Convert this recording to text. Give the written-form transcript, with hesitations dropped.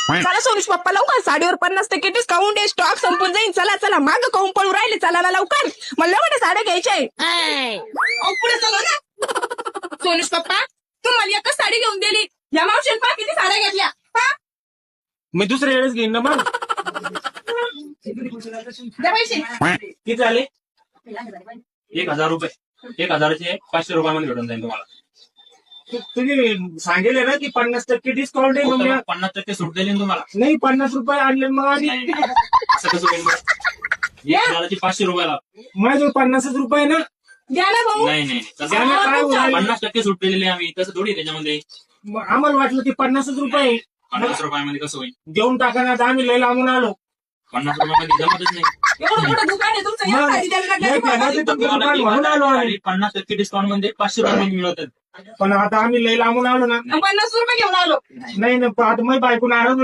चला सोनुष पप्पा लवकर साडीवर 50% डिस्काउंट आहे. स्टॉक संपून जाईल. चला चला माग काऊन पळून राहिले. चला ना लवकर. मला मोठ्या साड्या घ्यायच्या आहे. पुढे चला ना सोनुष पप्पा. तुम्हाला एकच साडी घेऊन दिली. या मावशीने पहा किती साड्या घेतल्या. मी दुसऱ्या वेळेस घेईन ना मग. द्या पैसे. किती झाले? 1000 रुपये. 1000चे 500 रुपयामध्ये भेटून जाईल तुम्हाला. तुम्ही सांगेल ना की 50% डिस्काउंट आहे. मग 50% सूट दिली ना तुम्हाला. नाही 50 रुपये आणले मग आधी. असं कसं होईल बरं? 1000चे 500 रुपयाला. माझे 50 रुपये ना. द्या ना भाऊ. नाही नाही तसं द्यायला काय होईल? 50% सूट दिलेली आम्ही. तसं थोडी त्याच्यामध्ये मग आम्हाला वाटलं की 50 रुपये 50 रुपयामध्ये कसं होईल? देऊन टाका ना. आता आम्ही लय लांबून आलो. 50 रुपयामध्ये जमतच नाही. एवढं मोठं दुकान आहे तुमचं. या मग साडी द्यायला नाही, लागल्या. नाही, तुमचं दुकान म्हणून आलो आम्ही. 50% डिस्काउंट मध्ये 500 रुपयामध्ये मिळतात. पण आता आम्ही लय लांबून आलो ना. 50 रुपये घेऊन आलो. नाही आता मी बायको नाराज